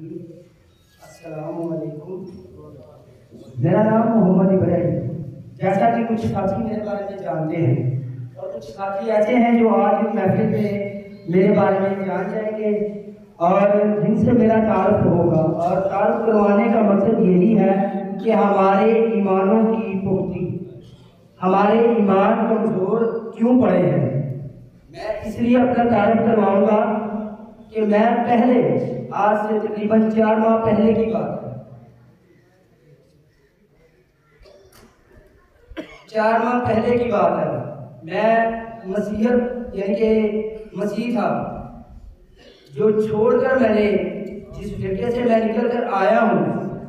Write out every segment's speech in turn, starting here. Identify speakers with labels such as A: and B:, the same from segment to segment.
A: السلام علیکم. میرا نام محمد ابراہیم. جیسا کہ کچھ ساتھی میرے بارے میں جانتے ہیں اور کچھ ساتھی ایسے ہیں جو آج اس محفل میں میرے بارے میں جان جائیں گے اور جن سے میرا تعارف ہوگا. اور تعارف کروانے کا مقصد یہی ہے کہ ہمارے ایمانوں کی پختگی، ہمارے ایمان کمزور کیوں پڑے ہیں. میں اس لیے اپنا تعارف کرواؤں گا کہ میں پہلے آج سے تقریباً 4 ماہ پہلے کی بات ہے، 4 ماہ پہلے کی بات ہے. میں مسیحیت یعنی کہ مسیح تھا جو چھوڑ کر میں نے جس فرقے سے میں نکل کر آیا ہوں.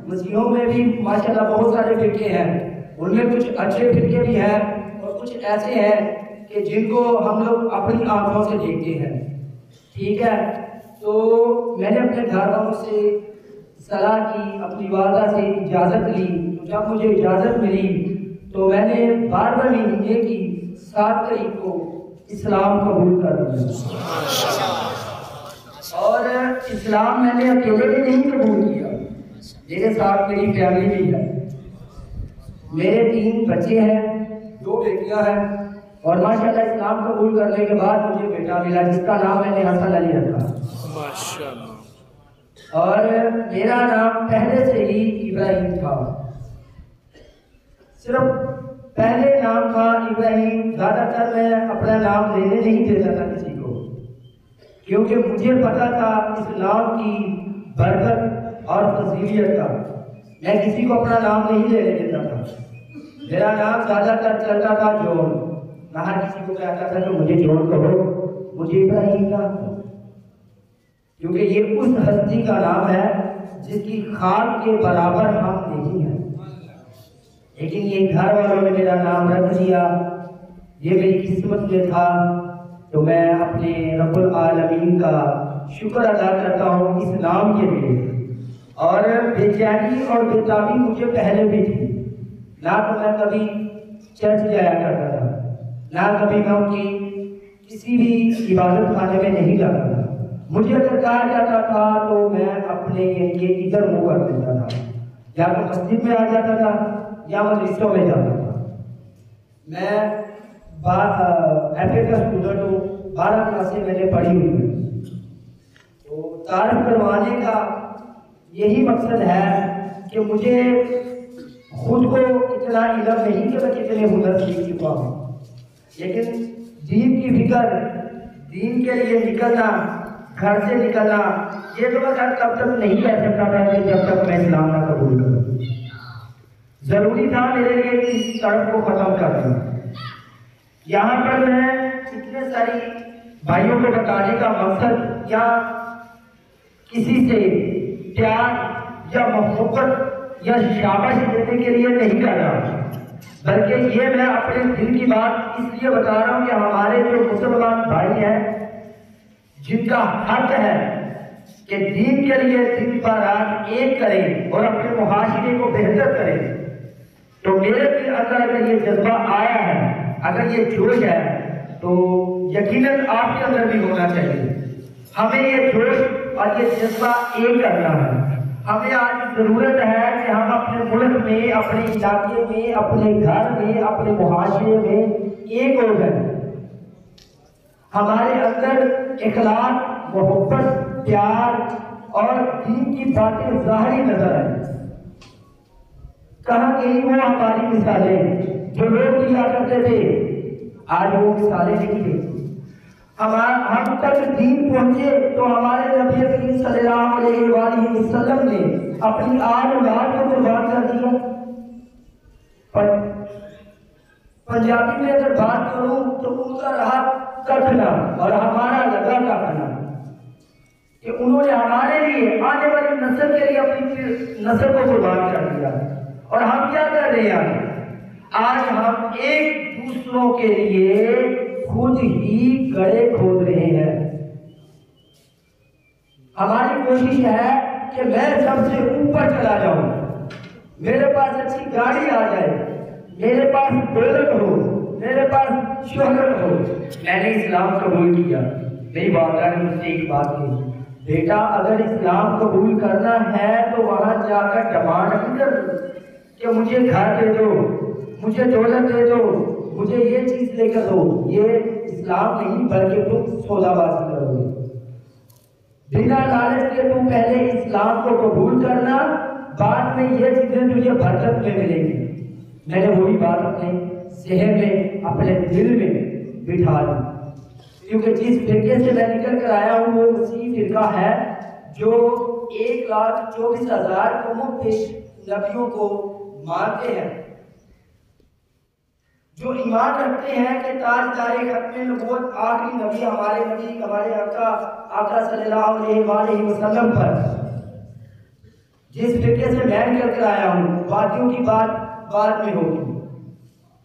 A: مسیحوں میں بھی ماشاءاللہ بہت سارے فرقے ہیں، ان میں کچھ اچھے فرقے بھی ہیں اور کچھ ایسے ہیں کہ جن کو ہم لوگ اپنی آنکھوں سے دیکھتے ہیں. ٹھیک ہے، تو میں نے اپنے گھر والوں سے صلاح کی، اپنی والدہ سے اجازت لی. تو جب مجھے اجازت ملی تو میں نے 12 مہینے کی 7 تاریخ کو اسلام قبول کر لیا. اور اسلام میں نے اکیلے بھی نہیں قبول کیا، میرے ساتھ میری فیملی بھی ہے. میرے 3 بچے ہیں، 2 بیٹیاں ہیں اور ماشاءاللہ اسلام قبول کرنے کے بعد مجھے بیٹا ملا جس کا نام میں نے حسن علی رکھا. اور میرا نام پہلے سے ہی ابراہیم تھا، صرف پہلے نام تھا ابراہیم. زیادہ تر میں اپنا نام لینے نہیں دیتا تھا کسی کو، کیونکہ مجھے پتا تھا اسلام کی برکت اور فضیلت کا. میں کسی کو اپنا نام نہیں لینے دیتا تھا. میرا نام زیادہ تر چلتا تھا جون. میں ہر کسی کو کہتا تھا کہ مجھے جون کہو، مجھے ابراہیم نہ کہو، کیونکہ یہ اس ہستی کا نام ہے جس کی خاک کے برابر ہم نہیں ہیں. لیکن یہ گھر والوں نے میرا نام رکھ دیا، یہ میری قسمت میں تھا. تو میں اپنے رب العالمین کا شکر ادا کرتا ہوں اس نام کے لیے. اور بے چینی اور بے تابی مجھے پہلے بھی تھی. نہ تو میں کبھی چرچ جایا کرتا تھا، نہ کبھی میں ان کی کسی بھی عبادت خانے میں نہیں جاتا تھا. مجھے اگر کہا جاتا تھا تو میں اپنے یہ ادھر منہ کر دیتا تھا، یا تو مسجد میں آ جاتا تھا یا مدرسوں میں جاتا تھا. میں ایف اے کا اسٹوڈنٹ ہوں، 12 کلاسیں میں نے پڑھی ہوئی ہیں. تو تعارف کروانے کا یہی مقصد ہے کہ مجھے خود کو اتنا علم نہیں کہ میں کتنے ہنر سیکھ چکا ہوں، لیکن دین کی فکر، دین کے لیے نکلنا، گھر سے نکلنا، یہ تو میں تب تک نہیں کہہ سکتا تھا کہ جب تک میں اسلام نہ قبول کروں. ضروری تھا میرے لیے کہ اس سڑک کو ختم کر دوں. یہاں پر میں اتنے ساری بھائیوں کو بتانے کا مقصد یا کسی سے پیار یا محبت یا شاباش دینے کے لیے نہیں کر رہا، بلکہ یہ میں اپنے دل کی بات اس لیے بتا رہا ہوں کہ ہمارے جو مسلمان بھائی ہیں جن کا حق ہے کہ دین کے لیے دن پر رات ایک کریں اور اپنے معاشرے کو بہتر کریں، تو میرے دل اندر اگر یہ جذبہ آیا ہے، اگر یہ جوش ہے، تو یقیناً آپ کے اندر بھی ہونا چاہیے. ہمیں یہ جوش اور یہ جذبہ ایک کرنا ہے. ہمیں آج ضرورت ہے کہ ہم اپنے ملک میں، اپنے علاقے میں، اپنے گھر میں، اپنے معاشرے میں ایک ہو جائیں. ہمارے اندر اخلاق، محبت، پیار اور دین کی باتیں ظاہری نظر آئیں. کہاں گئی وہ ہماری مثالیں جو لوگ دیا کرتے تھے؟ آج وہ مثالیں نہیں دیکھتی. ہم تک دین پہنچے تو ہمارے نبی کریم صلی اللہ علیہ وآلہ وسلم نے اپنی آل اولاد کو قربان کر دیا. پنجابی میں اگر بات کروں تو ان کا رہا کٹنا اور ہمارا لگا کٹنا، کہ انہوں نے ہمارے لیے، آنے والی نسل کے لیے اپنی نسل کو قربان کر دیا. اور ہم کیا کر رہے ہیں؟ آج ہم ایک دوسروں کے لیے خود ہی گڑھے کھود رہے ہیں. ہماری کوشش ہے کہ میں سب سے اوپر چلا جاؤں، میرے پاس اچھی گاڑی آ جائے، میرے پاس دولت ہو، میرے پاس شہرت ہو. میں نے اسلام قبول کیا، میری والدہ نے مجھ سے ایک بات کہی، بیٹا اگر اسلام قبول کرنا ہے تو وہاں جا کر ڈیمانڈ نہیں کر کہ مجھے گھر دے دو، مجھے دولت دے دو، مجھے یہ چیز لے کر دو. یہ اسلام نہیں بلکہ تم سودا بازی کرو گے. بنا لالچ کے تم پہلے اسلام کو قبول کرنا، بعد میں یہ چیزیں تجھے برکت میں ملے گی. میں نے وہی بات اپنے ذہن میں اپنے دل میں بٹھا دی، کیونکہ جس فرقے سے میں نکل کر آیا ہوں وہ اسی فرقہ ہے جو 1,24,000 کم و بیش نبیوں کو مانتے ہیں، جو ایمان رکھتے ہیں کہ تاجدار ختم نبوت آخری نبی ہمارے آقا صلی اللہ علیہ وآلہ وسلم پر. جس فرقے سے میں نکل کر آیا ہوں باتوں کی بات بعد میں ہوگی،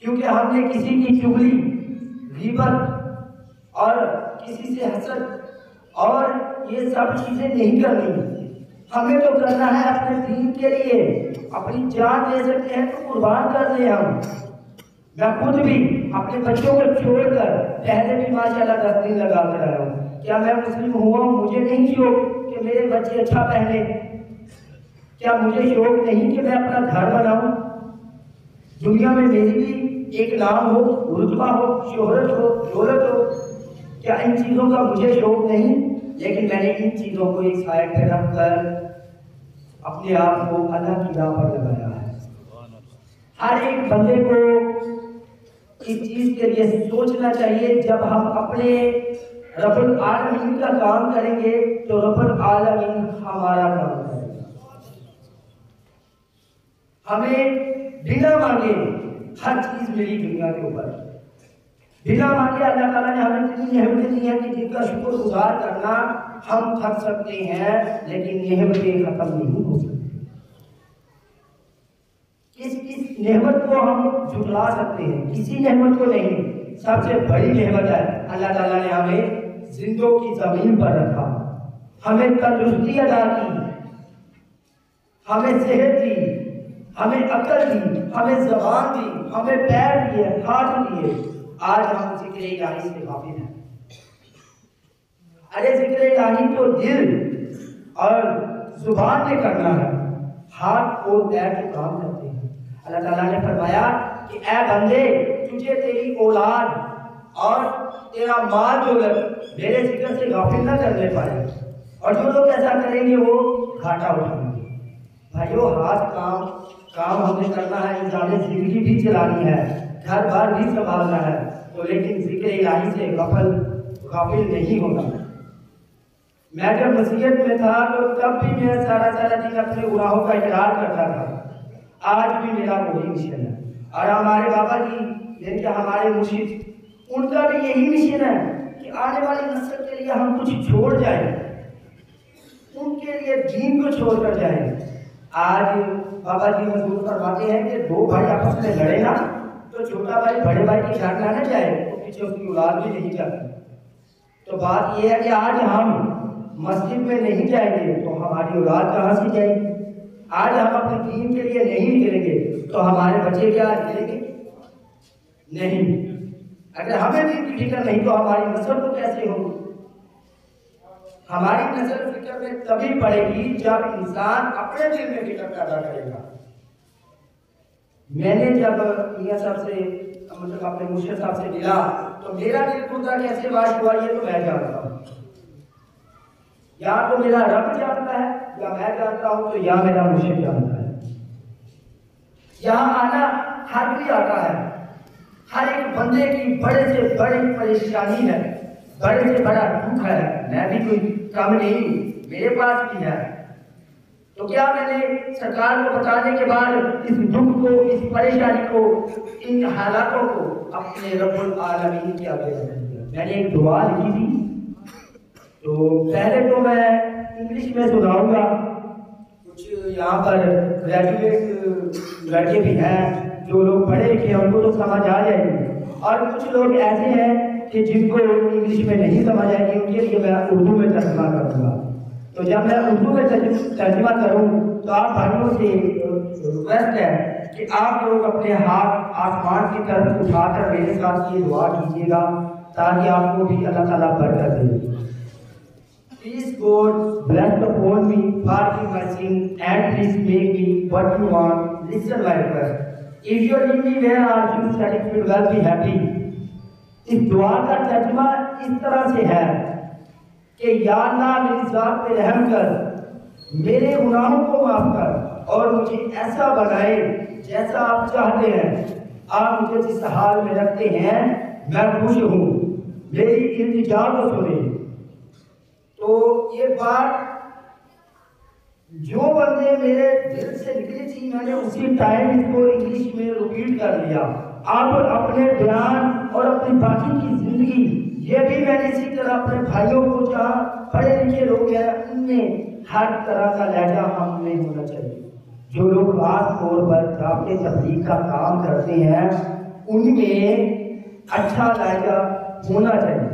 A: کیونکہ ہم نے کسی کی چغلی، غیبت اور کسی سے حسد اور یہ سب چیزیں نہیں کرنی. ہمیں تو کرنا ہے اپنے دین کے لیے. اپنی جان دے سکتے ہیں تو قربان کر دیں ہم. میں خود بھی اپنے بچوں کو چھوڑ کر پہلے بھی ماشاءاللہ 10 دن لگا کر آیا ہوں. کیا میں مسلم ہوا ہوں؟ مجھے نہیں شوق کہ میرے بچے اچھا پہنے؟ کیا مجھے شوق نہیں کہ میں اپنا گھر بناؤں، دنیا میں میری بھی ایک نام ہو، رتبہ ہو، شہرت ہو، دولت ہو؟ کیا ان چیزوں کا مجھے شوق نہیں؟ لیکن میں نے ان چیزوں کو ایک سائڈ پہ رکھ کر اپنے آپ کو اللہ کی راہ پر لگایا ہے. ہر ایک بندے کو اس چیز کے لیے سوچنا چاہیے، جب ہم اپنے رب العالمین کا کام کریں گے تو رب العالمین ہمارا کام کرے گا. ہمیں بنا مانگے ہر چیز ملی دنیا کے اوپر. بنا مانگے اللہ تعالیٰ نے ہمیں اتنی نعمتیں دی ہیں کہ جن کا شکر گزار کرنا ہم تھک سکتے ہیں، لیکن نعمتیں ختم نہیں ہو سکتی. اس نعمت کو ہم جھٹلا سکتے ہیں، کسی نعمت کو نہیں. سب سے بڑی نعمت ہے اللہ تعالیٰ نے ہمیں زندوں کی زمین پر رکھا، ہمیں تندرستی عطا کی، ہمیں صحت دی، ہمیں عقل دی، ہمیں زبان دی، ہمیں پیر دیے، ہاتھ دیے. آج ہم ذکر الہی سے غافل ہیں. ارے ذکر الہی تو دل اور زبان نے کرنا ہے، ہاتھ اور پیر کے کام کرتے ہیں. اللہ تعالیٰ نے فرمایا کہ اے بندے، تجھے تیری اولاد اور تیرا مال دولت میرے ذکر سے غافل نہ کرنے پائے، اور جو لوگ ایسا کریں گے وہ گھاٹا اٹھائیں گے. بھائیو، ہاتھ کام ہم نے کرنا ہے، انسان زندگی بھی چلانی ہے، گھر بار بھی سنبھالنا ہے، تو لیکن ذکر الہی سے غافل نہیں ہونا. میں جب مسیحیت میں تھا تو تب بھی میں سارا دن اپنے گناہوں کا اقرار کرتا تھا. آج بھی میرا وہی مشن ہے. اور ہمارے بابا جی یعنی کہ ہمارے مرشد، ان کا بھی یہی مشن ہے کہ آنے والی نسل کے لیے ہم کچھ چھوڑ جائیں، ان کے لیے دین کو چھوڑ کر جائیں. آج بابا جی مضبوط فرماتے ہیں کہ 2 بھائی آپس میں لڑے نا تو چھوٹا بھائی بڑے بھائی کی جان نہ جائے تو پیچھے اس کی اولاد بھی نہیں جاتی. تو بات یہ ہے کہ آج ہم مسجد میں نہیں جائیں گے تو ہماری اولاد کہاں سے جائے گی؟ آج ہم اپنے دین کے لیے نہیں نکلیں گے تو ہمارے بچے کیا نکلیں گے؟ نہیں. اگر ہمیں دین کی فکر نہیں تو ہماری نسل تو کیسے ہوگی؟ ہماری نسل فکر میں تبھی پڑے گی جب انسان اپنے دل میں فکر پیدا کرے گا. میں نے جب میاں صاحب سے مطلب اپنے مرشد صاحب سے ملا تو میرا دل ٹوٹا کیسے واش ہوا یہ تو میں جانتا ہوں. یا تو میرا رب جانتا ہے یا میں جانتا ہوں تو یا میرا مرشد جانتا ہے. یہاں آنا ہر کوئی آتا ہے، ہر ایک بندے کی بڑے سے بڑی پریشانی ہے، بڑے سے بڑا دکھ ہے. میں بھی کوئی کم نہیں، میرے پاس بھی ہے. تو کیا میں نے سرکار کو بتانے کے بعد اس دکھ کو، اس پریشانی کو، ان حالاتوں کو اپنے رب العالمین کے آگے رکھ دیا؟ میں نے ایک دعا لکھی تھی، تو پہلے تو میں انگلش میں سناؤں گا. کچھ یہاں پر گریجویٹ لڑکے بھی ہیں، جو لوگ پڑھے لکھے ہیں ان کو تو سمجھ آ جائے گی، اور کچھ لوگ ایسے ہیں کہ جن کو انگلش میں نہیں سمجھ آئے گی، ان کے لیے میں اردو میں ترجمہ کروں گا. تو جب میں اردو میں ترجمہ کروں تو آپ بھائیوں سے ریکویسٹ ہے کہ آپ لوگ اپنے ہاتھ آسمان کی طرف اٹھا کر میرے ساتھ یہ دعا کیجیے گا تاکہ آپ کو بھی اللہ تعالیٰ برکت دے. Please God bless upon me, forgive my sin, and please make me what you want. Listen my request. If you leave me where are you satisfied, well be happy. اس دعا کا ترجمہ اس طرح سے ہے کہ یا اللہ میری ذات پہ رحم کر، میرے گناہوں کو معاف کر اور مجھے ایسا بنائے جیسا آپ چاہتے ہیں. آپ مجھے جس حال میں رکھتے ہیں میں خوش ہوں، میری التجا کو سنیں. تو یہ بات جو بندے میرے دل سے نکلی تھی میں نے اسی ٹائم اس کو انگلش میں ریپیٹ کر لیا. اب اپنے بیان اور اپنی باقی کی زندگی یہ بھی میں نے اسی طرح اپنے بھائیوں کو جہاں پڑھے لکھے لوگ ہیں ان میں ہر طرح کا لہجہ ہم میں ہونا چاہیے. جو لوگ خاص طور پر دعوت تبلیغ کا کام کرتے ہیں ان میں اچھا لہجہ ہونا چاہیے.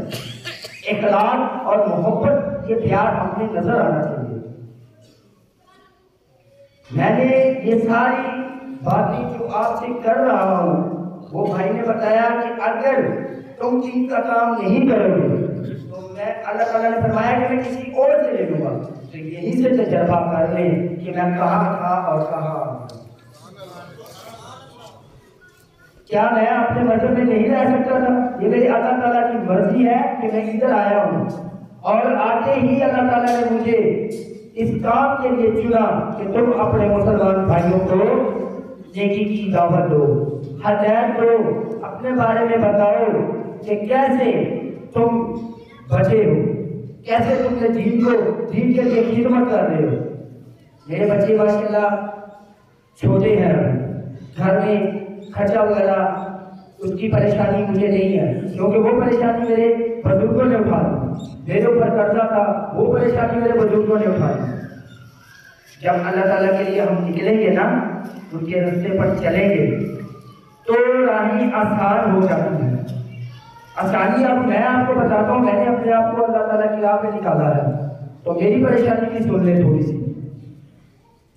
A: اخلاق اور محبت یہ پیار ہم میں نظر آنا چاہیے. میں نے یہ ساری باتیں جو آپ سے کر رہا ہوں وہ بھائی نے بتایا کہ اگر تم دین کا کام نہیں کرو گے تو میں اللہ تعالیٰ نے فرمایا کہ میں کسی اور سے لے لوں گا. تو یہی سے تجربہ کر لیں کہ میں کہاں تھا اور کہاں آؤں. کیا میں اپنے مذہب میں نہیں رہ سکتا تھا؟ یہ میری اللہ تعالیٰ کی مرضی ہے کہ میں ادھر آیا ہوں اور آتے ہی اللہ تعالیٰ نے مجھے اس کام کے لیے چنا کہ تم اپنے مسلمان بھائیوں کو نیکی کی دعوت دو، ہدایت دو، اپنے بارے میں بتاؤ کہ کیسے تم بچے ہو، کیسے تم نے دین کے لیے خدمت کر رہے ہو. میرے بچے ماشاءاللہ چھوٹے ہیں، گھر میں خرچہ وغیرہ اس کی پریشانی مجھے نہیں ہے کیونکہ وہ پریشانی میرے بزرگوں نے اٹھائی. میرے اوپر قرضہ تھا وہ پریشانی میرے بزرگوں نے اٹھائی. جب اللہ تعالیٰ کے لیے ہم نکلیں گے نا ان کے راستے پر چلیں گے تو راہیں آسان ہو جاتی ہے. آسانی اب میں آپ کو بتاتا ہوں، میں نے اپنے آپ کو اللہ تعالیٰ کی راہ پہ نکالا ہے تو میری پریشانی بھی سن لیں تھوڑی سی.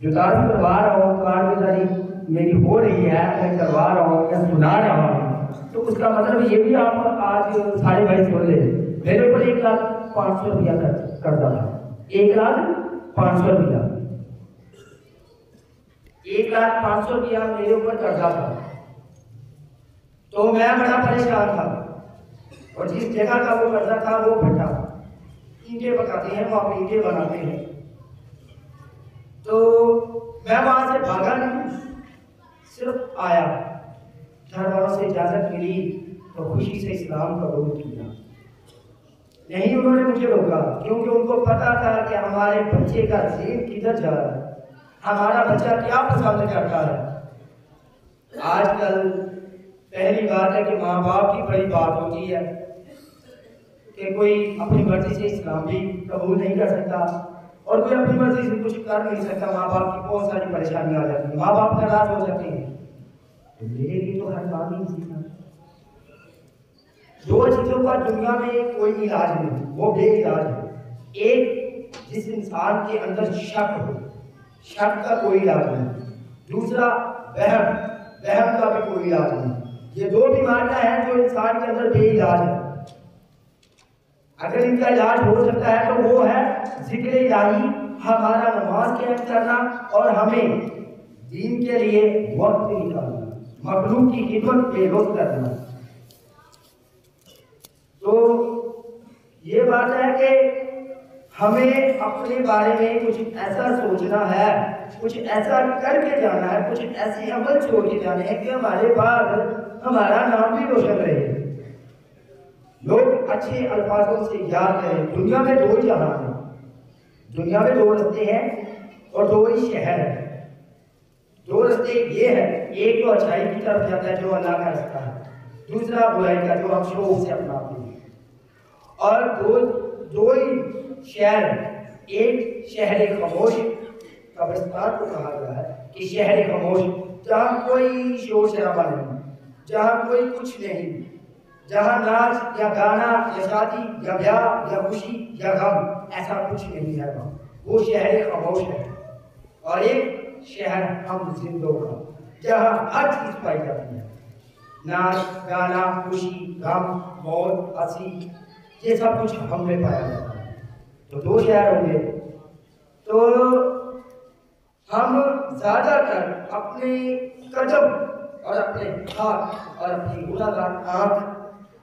A: جو تعارف کروا رہا ہوں کارگزاری میری ہو رہی ہے میں کروا رہا ہوں میں سنا رہا ہوں تو اس کا مطلب یہ بھی آپ آج سارے بھائی سن لیں. میرے اوپر 1,500,000 روپیہ قرضہ تھا. 1,500,000 روپیہ 1,500,000 روپیہ میرے اوپر قرضہ تھا. تو میں بڑا پریشان تھا اور جس جگہ کا وہ قرضہ تھا وہ بھٹا اینٹیں پکاتے ہیں وہاں پہ اینٹیں بناتے ہیں. تو میں وہاں سے بھاگا نہیں، صرف آیا، گھر والوں سے اجازت ملی تو خوشی سے اسلام قبول کیا. نہیں انہوں نے مجھے روکا کیونکہ ان کو پتا تھا کہ ہمارے بچے کا ذہن کدھر جا رہا ہے، ہمارا بچہ کیا پسند کرتا ہے. آج کل پہلی بات ہے کہ ماں باپ کی بڑی بات ہوتی ہے کہ کوئی اپنی مرضی سے اسلام بھی قبول نہیں کر سکتا اور کوئی اپنی مرضی سے کچھ کر نہیں سکتا. ماں باپ کی بہت ساری پریشانیاں آ جاتی ہیں، ماں باپ ناراض ہو جاتے ہیں. تو میرے لیے تو ہر بات نہیں سیکھنا. دو چیزوں کا دنیا میں کوئی علاج نہیں، وہ بے علاج ہے. ایک جس انسان کے اندر شک ہو، شک کا کوئی علاج نہیں. دوسرا وہم کا بھی کوئی علاج نہیں. یہ دو بیماریاں ہیں جو انسان کے اندر بے علاج ہے. اگر ان کا علاج ہو سکتا ہے تو وہ ہے ذکر الہی، ہمارا نماز قائم کرنا اور ہمیں دین کے لیے وقت نکالنا، مخلوق کی خدمت بے لطف کرنا. تو یہ بات ہے کہ ہمیں اپنے بارے میں کچھ ایسا سوچنا ہے، کچھ ایسا کر کے جانا ہے، کچھ ایسے عمل چھوڑ کے جانے ہیں کہ ہمارے بعد ہمارا نام بھی روشن رہے، لوگ اچھے الفاظوں سے یاد کریں. دنیا میں دو ہی جہان ہیں، دنیا میں دو رستے ہیں اور دو ہی شہر ہیں. دو رستے یہ ہے، ایک تو اچھائی کی طرف جاتا ہے جو اللہ کا رستہ ہے، دوسرا برائی کا جو ہم شوق سے اپناتے ہیں. اور دو ہی شہر، ایک شہر خاموش، قبرستان کو کہا گیا ہے کہ شہر خاموش، جہاں کوئی شور شرابہ نہیں، جہاں کوئی کچھ نہیں، جہاں ناچ یا گانا یا شادی یا بیاہ یا خوشی یا غم ایسا کچھ نہیں ہے. وہ شہر خاموش ہے. اور ایک شہر ہم زندوں کا جہاں ہر چیز پائی جاتی ہے، ناچ گانا خوشی غم موت ہنسی، یہ سب کچھ ہم میں پایا جاتا ہے. تو 2 شہر ہوں گے. تو ہم زیادہ تر اپنے قدم اور اپنے ہاتھ اور اپنی گناہگار آنکھ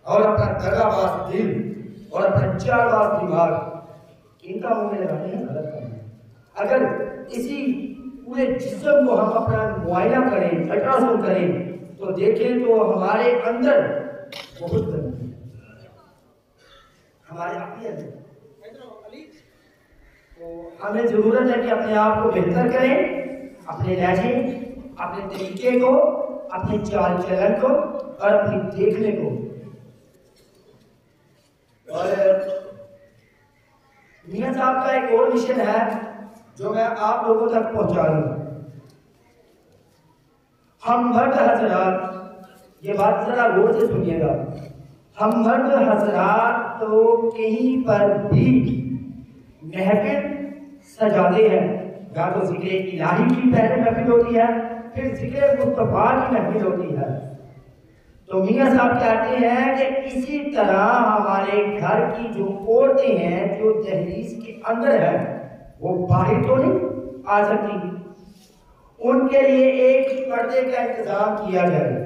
A: اور اپنا دغاباز دل اور اپنا چالباز دماغ ان کا منہ میں لگانے ہیں غلط کرنا ہے. اگر اسی پورے جسم کو ہم اپنا معائنہ کریں, الٹراساؤنڈ کریں, تو دیکھیں تو ہمارے اندر بہت گندگی ہے, ہمارے اپنے اندر. تو ہمیں ضرورت ہے کہ اپنے آپ کو بہتر کریں, اپنے لہجے, اپنے طریقے کو, اپنے چال چلن کو اور اپنی دیکھنے کو. اور میاں صاحب کا ایک اور مشن ہے جو میں آپ لوگوں تک پہنچا دوں گا. ہم مرد حضرات, یہ بات ذرا غور سے سنیے گا, ہم مرد حضرات تو کہیں پر بھی محفل سجاتے ہیں, یا تو ذکر الہی کی پہلے محفل ہوتی ہے, پھر ذکر مصطفیٰ کی محفل ہوتی ہے. تو میاں صاحب کہتے ہیں کہ اسی طرح ہمارے گھر کی جو عورتیں ہیں جو دہلیز کے اندر ہیں وہ باہر تو نہیں آ سکتی, ان کے لیے ایک پردے کا انتظام کیا جائے.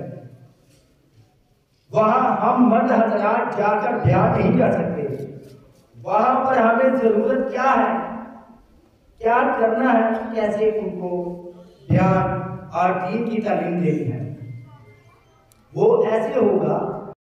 A: وہاں ہم مرد حضرات جا کر بیان نہیں کر سکتے, وہاں پر ہمیں ضرورت کیا ہے, کیا کرنا ہے, کیسے ان کو بیان اور دین کی تعلیم دینی ہے. وہ ایسے ہوگا